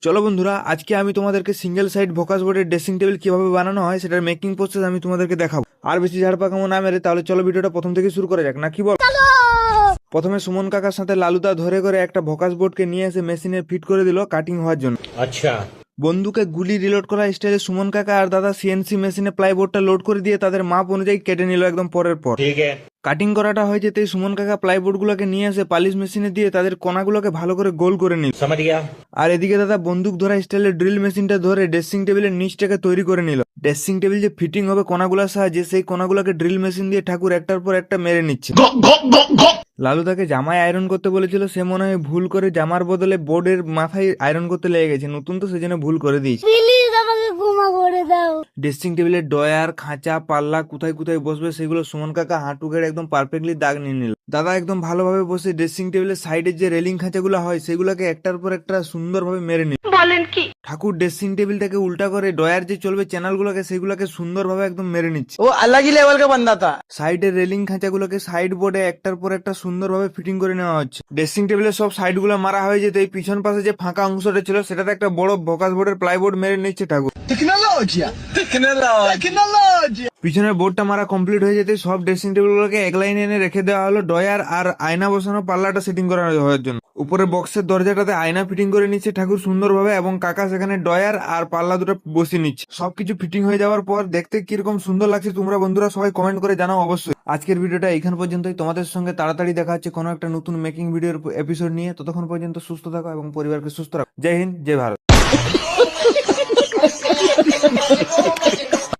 চলো বন্ধুরা, আজকে আমি তোমাদেরকে সিঙ্গেল সাইড ভোকাস বোর্ডের ড্রেসিং টেবিল কিভাবে বানানো হয় সেটার মেকিং প্রসেস আমি তোমাদেরকে দেখাবো। আর বেশি ঝাড়পাকামো না মেরে তাহলে চলো ভিডিওটা প্রথম থেকে শুরু করা যাক, না কি বল? প্রথমে সুমন কাকার সাথে লালুদা ধরে করে একটা ভোকাস বোর্ডকে নিয়ে এসে মেশিনে ফিট করে দিল কাটিং হওয়ার জন্য। আচ্ছা, বন্ধুকে গুলি রিলোড করা স্টাইলে সুমন কাকা আর দাদা সিএনসি মেশিনে প্লাইবোর্ডটা লোড করে দিয়ে তাদের মাপ অনুযায়ী কেটে নিল একদম পরের পর। ঠিক আছে। কাটিং করাটা হয়ে যেতেই সুমন কাকা প্লাইবোর্ড গুলোকে নিয়ে এসে পালিশ মেশিনে দিয়ে তাদের কোনাগুলোকে ভালো করে গোল করে নিল। समझ गया। আর এদিকে দাদা বন্দুক ধরা স্টাইলে ড্রিল মেশিনটা ধরে ড্রেসিং টেবিলের নিচটাকে তৈরি করে নিল। ড্রেসিং টেবিল যে ফিটিং হবে কোনাগুলোর সাহায্যে সেই কোনাগুলোকে ড্রিল মেশিন দিয়ে ঠাকুর একটার পর একটা মেরে নিচ্ছে। লালু তাকে জামায় আয়রন করতে বলেছিল, সে মনে হয় ভুল করে জামার বদলে বোর্ডের মাথায় আয়রন করতে লেগে গেছে, নতুন তো সেজন্য ভুল করে দিয়েছে। প্লিজ আমাকে ক্ষমা করে দাও। ড্রেসিং টেবিলের ডয়ার খাঁচা পাল্লা কোথায় কোথায় বসবে সেগুলো সুমন কাকা হাঁটু গেড়ে একদম পারফেক্টলি দাগ নিয়ে নিল। দাদা একদম ভালোভাবে বসে ড্রেসিং টেবিলের সাইডের যে রেলিং খাঁচাগুলো হয় সেগুলোকে একটার পর একটা সুন্দরভাবে মেরে নিল। বলেন কি? ঠাকুর ড্রেসিং টেবিলটাকে উল্টা করে ডয়ার যে চলবে চ্যানেলগুলোকে সেগুলোকে সুন্দরভাবে একদম মেরে নিচ্ছে। वो अलग ही लेवल का बंदा था। সাইডের রেলিং খাঁচাগুলোকে সাইড বোর্ডে একটার পর একটা সুন্দরভাবে ফিটিং করে নেওয়া হচ্ছে। ড্রেসিং টেবিলের সব সাইডগুলো মারা হয়ে যেতে এই পিছন পাশে যে ফাঁকা অংশটা ছিল সেটাতে একটা বড় ভোকাস বোর্ডের প্লাইবোর্ড মেরে নিচ্ছে ঠাকুর। टेक्नोलॉजी टेक्नोलॉजी পিছনের বোর্ডটা মারা কমপ্লিট হয়ে যেতে সব ড্রেসিং টেবিলগুলোকে এক লাইনে এনে রেখে দেওয়া হলো ডয়ার আর আয়না বসানো পাল্লাটা সেটিং করা হওয়ার জন্য। উপরে বক্সের দরজাটাতে আয়না ফিটিং করে নিচ্ছে ঠাকুর সুন্দরভাবে, এবং কাকা সেখানে ডয়ার আর পাল্লা দুটো বসিয়ে নিচ্ছে। সবকিছু ফিটিং হয়ে যাওয়ার পর দেখতে কিরকম সুন্দর লাগছে তোমরা বন্ধুরা সবাই কমেন্ট করে জানাও অবশ্যই। আজকের ভিডিওটা এইখান পর্যন্তই, তোমাদের সঙ্গে তাড়াতাড়ি দেখা হচ্ছে কোনো একটা নতুন মেকিং ভিডিওর এপিসোড নিয়ে। ততক্ষণ পর্যন্ত সুস্থ থাকো এবং পরিবারকে সুস্থ রাখো। জয় হিন্দ, জয় ভারত।